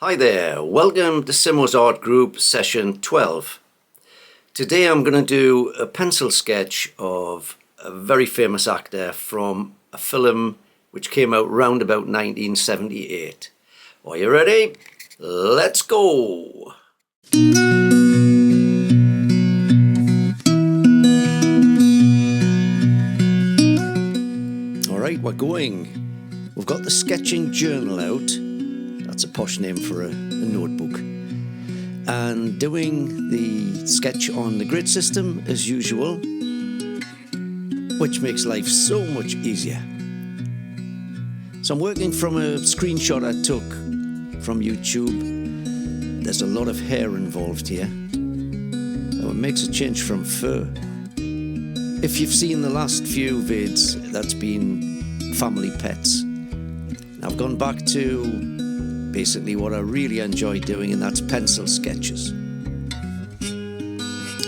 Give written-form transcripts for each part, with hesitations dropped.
Hi there, welcome to Simmo's Art Group session 12. Today I'm going to do a pencil sketch of a very famous actor from a film which came out round about 1978. Are you ready? Let's go! Alright, we're going. We've got the sketching journal out. That's a posh name for a notebook. And doing the sketch on the grid system as usual, which makes life so much easier. So I'm working from a screenshot I took from YouTube. There's a lot of hair involved here. Oh, it makes a change from fur. If you've seen the last few vids, that's been family pets. I've gone back to basically what I really enjoy doing, and that's pencil sketches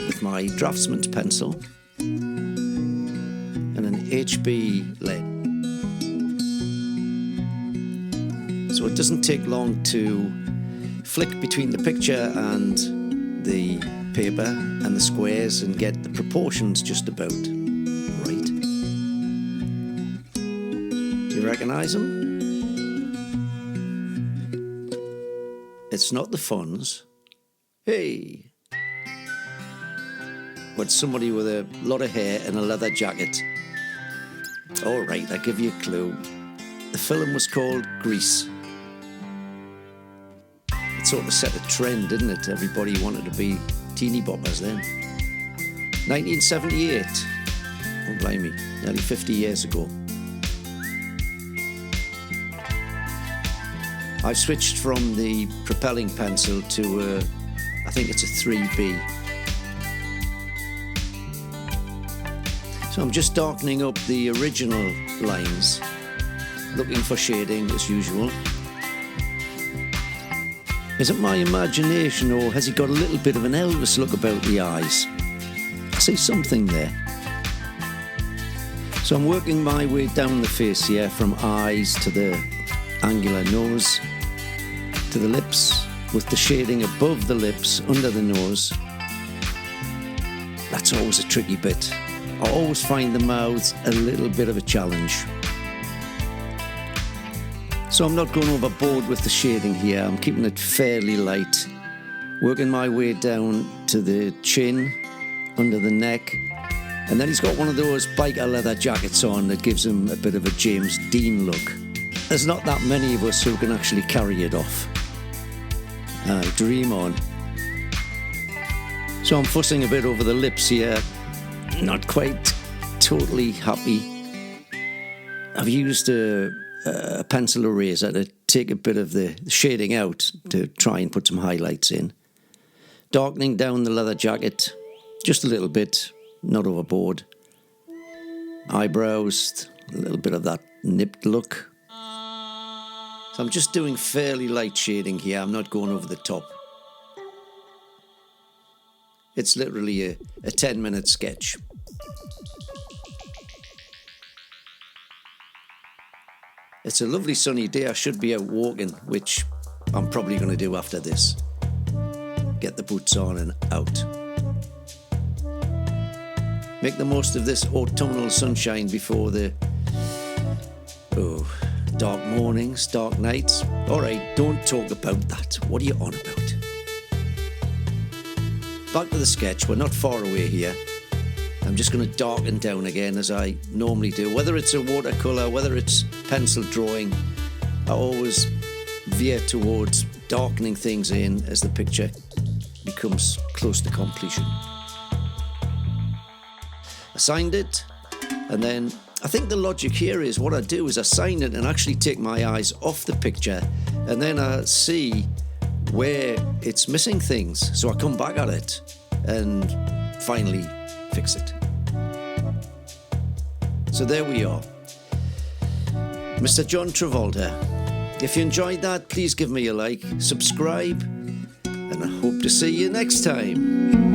with my Draftsman's pencil and an HB lead. So it doesn't take long to flick between the picture and the paper and the squares and get the proportions just about right. You recognise them? It's not the funds. Hey! But somebody with a lot of hair and a leather jacket. All right, I'll give you a clue. The film was called Grease. It sort of set a trend, didn't it? Everybody wanted to be teeny boppers then. 1978. Oh, blimey, nearly 50 years ago. I've switched from the propelling pencil to I think it's a 3B. So I'm just darkening up the original lines, looking for shading as usual. Is it my imagination, or has he got a little bit of an Elvis look about the eyes? I see something there. So I'm working my way down the face here, from eyes to the angular nose, to the lips, with the shading above the lips, under the nose. That's always a tricky bit. I always find the mouths a little bit of a challenge. So I'm not going overboard with the shading here. I'm keeping it fairly light, working my way down to the chin, under the neck, and then he's got one of those biker leather jackets on that gives him a bit of a James Dean look. There's not that many of us who can actually carry it off. Dream on. So I'm fussing a bit over the lips here. Not quite totally happy. I've used a pencil eraser to take a bit of the shading out to try and put some highlights in. Darkening down the leather jacket just a little bit, not overboard. Eyebrows, a little bit of that nipped look. So I'm just doing fairly light shading here. I'm not going over the top. It's literally a 10-minute sketch. It's a lovely sunny day. I should be out walking, which I'm probably going to do after this. Get the boots on and out. Make the most of this autumnal sunshine before the dark mornings, dark nights. Alright, don't talk about that. What are you on about? Back to the sketch. We're not far away here. I'm just going to darken down again as I normally do. Whether it's a watercolour, whether it's pencil drawing, I always veer towards darkening things in as the picture becomes close to completion. I signed it, and then I think the logic here is what I do is I sign it and actually take my eyes off the picture, and then I see where it's missing things. So I come back at it and finally fix it. So there we are. Mr. John Travolta. If you enjoyed that, please give me a like, subscribe, and I hope to see you next time.